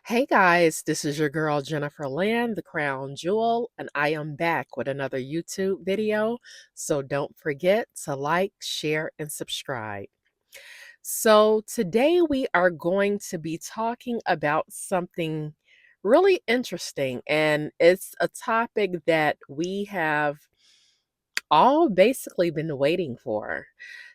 Hey guys, this is your girl Jennifer Land, the Crown Jewel, and I am back with another YouTube video. So don't forget to like, share, and subscribe. So today we are going to be talking about something really interesting, and it's a topic that we have all basically been waiting for.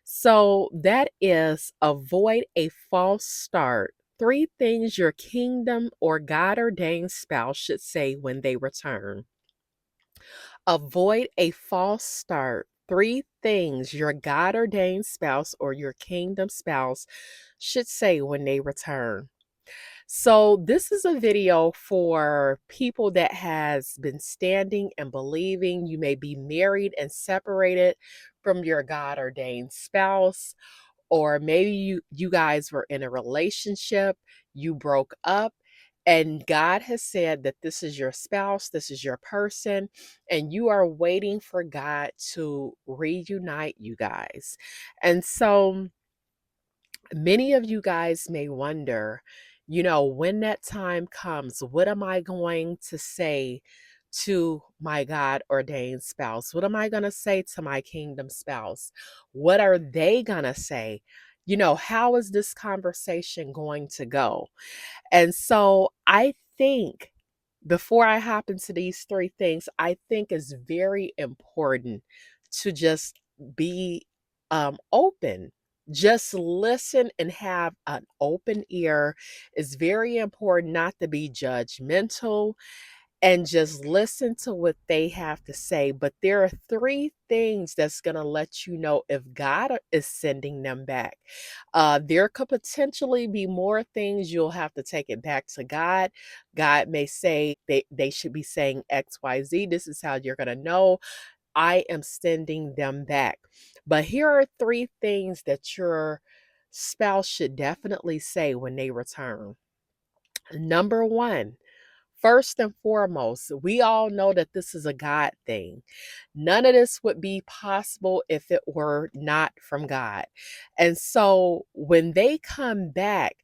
So that is avoid a false start. Three things your kingdom or God ordained spouse should say when they return. Avoid a false start. Three things your God ordained spouse or your kingdom spouse should say when they return. So this is a video for people that has been standing and believing you may be married and separated from your God ordained spouse, or maybe you guys were in a relationship, you broke up, and God has said that this is your spouse, this is your person, and you are waiting for God to reunite you guys. And so many of you guys may wonder, when that time comes, what am I going to say to my God ordained spouse? What am I going to say to my kingdom spouse? What are they going to say? How is this conversation going to go? And so I think before I hop into these three things, I think it's very important to just be open. Just listen and have an open ear. It's very important not to be judgmental and just listen to what they have to say. But there are three things that's going to let you know if God is sending them back. There could potentially be more things you'll have to take it back to God. God may say they should be saying XYZ. This is how you're going to know I am sending them back. But here are three things that your spouse should definitely say when they return. Number one, first and foremost, we all know that this is a God thing. None of this would be possible if it were not from God. And so when they come back,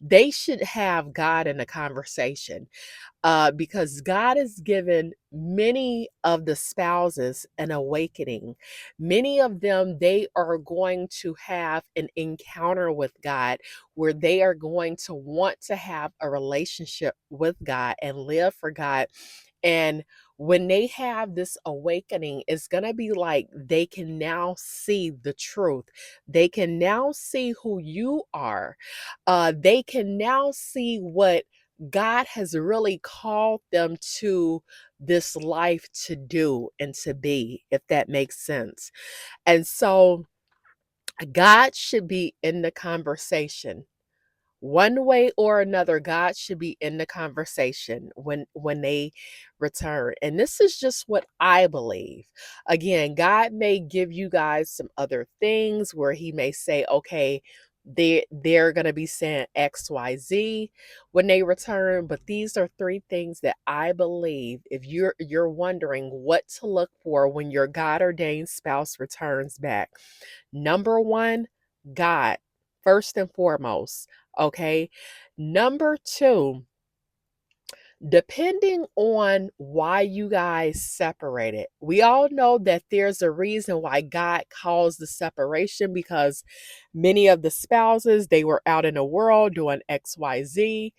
they should have God in the conversation, because God has given many of the spouses an awakening. Many of them, they are going to have an encounter with God where they are going to want to have a relationship with God and live for God. And when they have this awakening, it's going to be like they can now see the truth. They can now see who you are. They can now see what God has really called them to this life to do and to be, if that makes sense. And so God should be in the conversation. One way or another, God should be in the conversation when they return. And this is just what I believe. Again, God may give you guys some other things where he may say, okay, they're going to be saying XYZ when they return, but these are three things that I believe if you're wondering what to look for when your God ordained spouse returns back. Number one, God, first and foremost. Okay. Number two, depending on why you guys separated, we all know that there's a reason why God caused the separation, because many of the spouses, they were out in the world doing XYZ.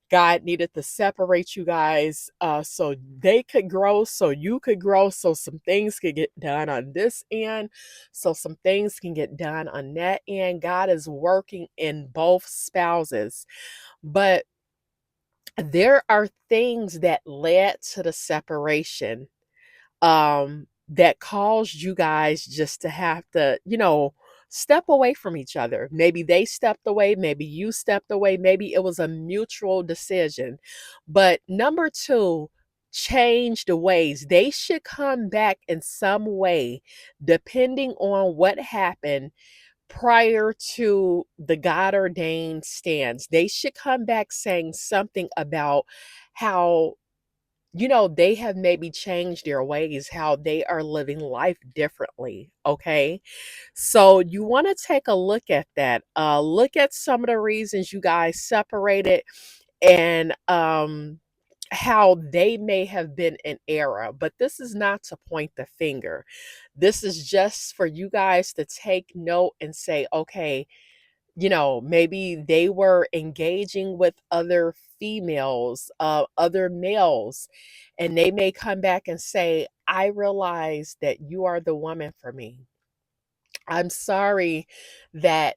God needed to separate you guys, so they could grow, so you could grow, so some things could get done on this end, so some things can get done on that end. God is working in both spouses. But there are things that led to the separation, that caused you guys just to have to, step away from each other. Maybe they stepped away, maybe you stepped away, maybe it was a mutual decision. But number two, change the ways. They should come back in some way, depending on what happened prior to the God ordained stance. They should come back saying something about how, they have maybe changed their ways, how they are living life differently. Okay. So you want to take a look at that. Look at some of the reasons you guys separated and how they may have been in error. But this is not to point the finger. This is just for you guys to take note and say, okay, maybe they were engaging with other females, other males, and they may come back and say, I realize that you are the woman for me. I'm sorry that,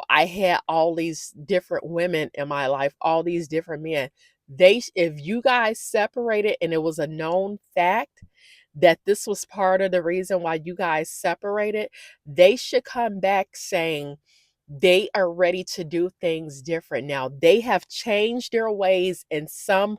I had all these different women in my life, all these different men. If you guys separated and it was a known fact that this was part of the reason why you guys separated, they should come back saying they are ready to do things different now. They have changed their ways in some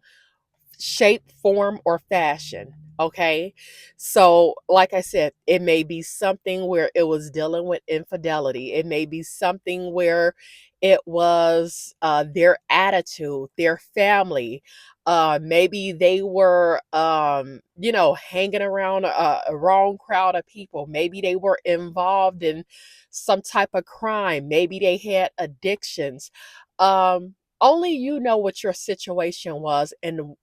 shape, form, or fashion. Okay. So, like I said, it may be something where it was dealing with infidelity. It may be something where it was their attitude, their family. Maybe they were, hanging around a wrong crowd of people. Maybe they were involved in some type of crime. Maybe they had addictions. Only you know what your situation was and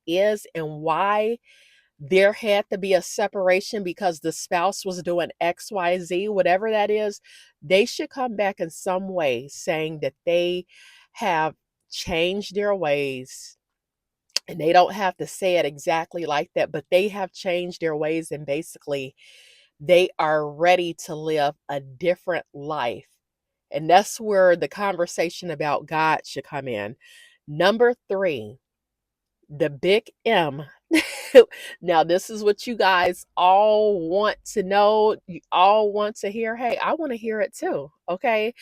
is, and why there had to be a separation because the spouse was doing XYZ, whatever that is. They should come back in some way saying that they have changed their ways. And they don't have to say it exactly like that, but they have changed their ways, and basically they are ready to live a different life. And that's where the conversation about God should come in. Number three, the big M. Now, this is what you guys all want to know. You all want to hear. Hey, I want to hear it too. Okay.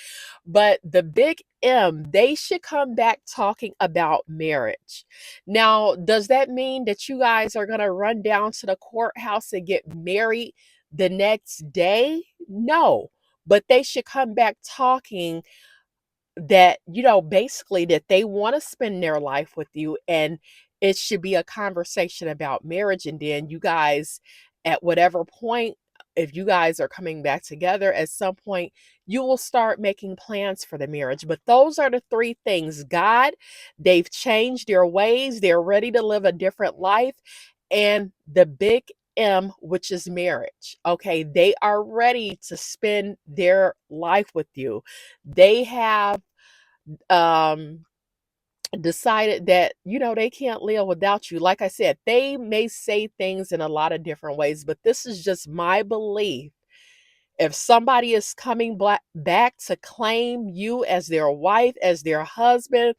But the big M, they should come back talking about marriage. Now, does that mean that you guys are going to run down to the courthouse and get married the next day? No. But they should come back talking that, basically that they want to spend their life with you, and it should be a conversation about marriage. And then you guys, at whatever point, if you guys are coming back together at some point, you will start making plans for the marriage. But those are the three things. God, they've changed their ways, they're ready to live a different life, and the big M, which is marriage. Okay, they are ready to spend their life with you. They have um decided that, they can't live without you. Like I said, they may say things in a lot of different ways, but this is just my belief. If somebody is coming back to claim you as their wife, as their husband,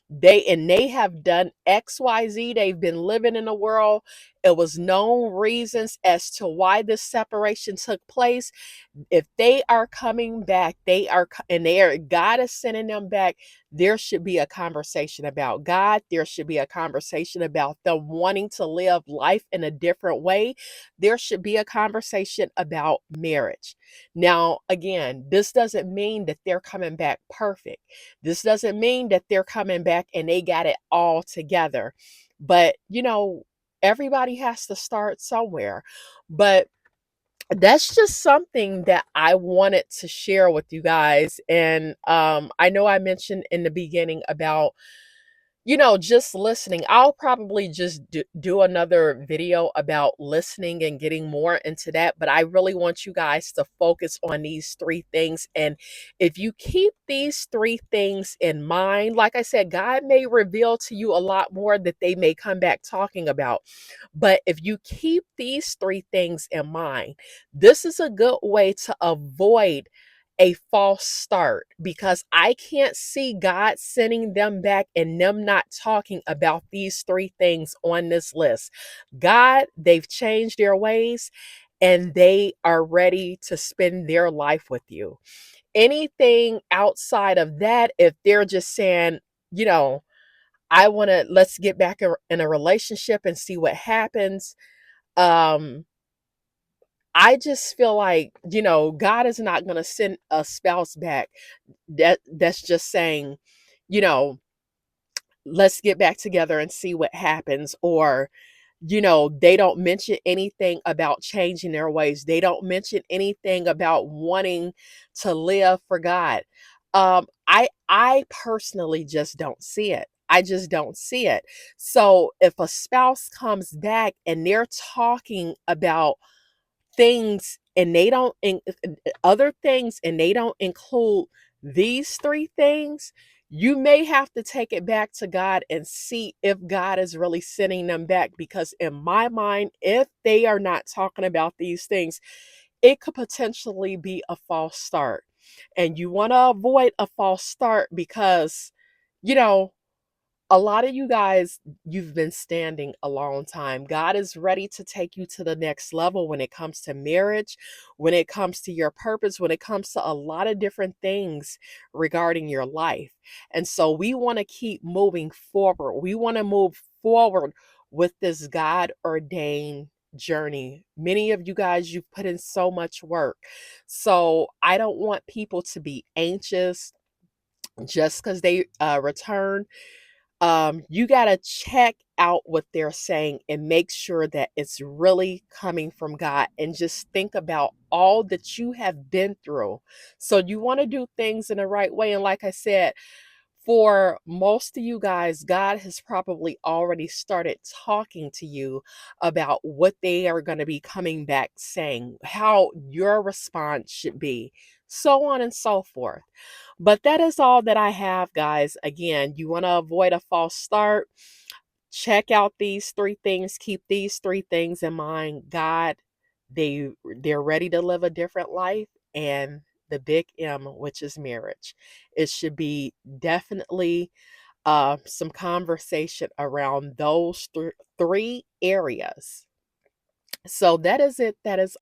they have done XYZ, they've been living in the world, it was known reasons as to why this separation took place. If they are coming back, God is sending them back, there should be a conversation about God. There should be a conversation about them wanting to live life in a different way. There should be a conversation about marriage. Now, again, this doesn't mean that they're coming back perfect. This doesn't mean that they're coming back and they got it all together. But, everybody has to start somewhere. But that's just something that I wanted to share with you guys. And I know I mentioned in the beginning about, just listening. I'll probably just do another video about listening and getting more into that. But I really want you guys to focus on these three things. And if you keep these three things in mind, like I said, God may reveal to you a lot more that they may come back talking about. But if you keep these three things in mind, this is a good way to avoid a false start, because I can't see God sending them back and them not talking about these three things on this list. God, they've changed their ways and they are ready to spend their life with you. Anything outside of that, if they're just saying, let's get back in a relationship and see what happens. Um, I just feel like, God is not going to send a spouse back that's just saying, you know, let's get back together and see what happens. Or, they don't mention anything about changing their ways. They don't mention anything about wanting to live for God. I personally just don't see it. I just don't see it. So if a spouse comes back and they're talking about things and they don't other things and they don't include these three things, you may have to take it back to God and see if God is really sending them back, because in my mind, if they are not talking about these things, it could potentially be a false start. And you want to avoid a false start because, you know, a lot of you guys, you've been standing a long time. God is ready to take you to the next level when it comes to marriage, when it comes to your purpose, when it comes to a lot of different things regarding your life. And so we want to keep moving forward. We want to move forward with this God ordained journey. Many of you guys, you've put in so much work. So I don't want people to be anxious just because they return. You got to check out what they're saying and make sure that it's really coming from God, and just think about all that you have been through. So you want to do things in the right way. And like I said, for most of you guys, God has probably already started talking to you about what they are going to be coming back saying, how your response should be, so on and so forth. But that is all that I have, guys. Again, you want to avoid a false start. Check out these three things. Keep these three things in mind. God, they're ready to live a different life, and the big M, which is marriage. It should be definitely some conversation around those three areas. So that is it. That is.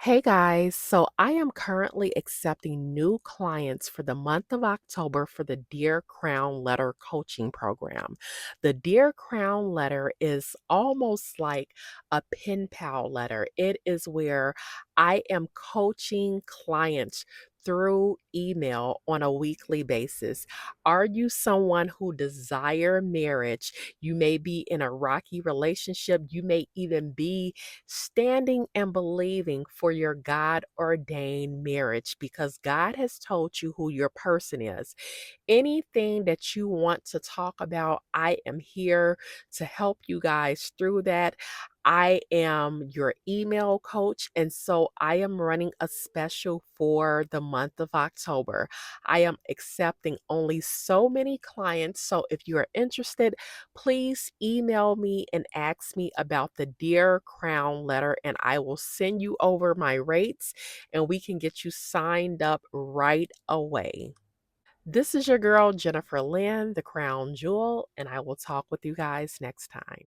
Hey guys, so I am currently accepting new clients for the month of October for the Dear Crown Letter coaching program. The Dear Crown Letter is almost like a pen pal letter. It is where I am coaching clients through email on a weekly basis. Are you someone who desire marriage? You may be in a rocky relationship. You may even be standing and believing for your God ordained marriage, because God has told you who your person is. Anything that you want to talk about, I am here to help you guys through that. I am your email coach, and so I am running a special for the month of October. I am accepting only so many clients, so if you are interested, please email me and ask me about the Dear Crown Letter, and I will send you over my rates and we can get you signed up right away. This is your girl, Jennifer Lynn, the Crown Jewel, and I will talk with you guys next time.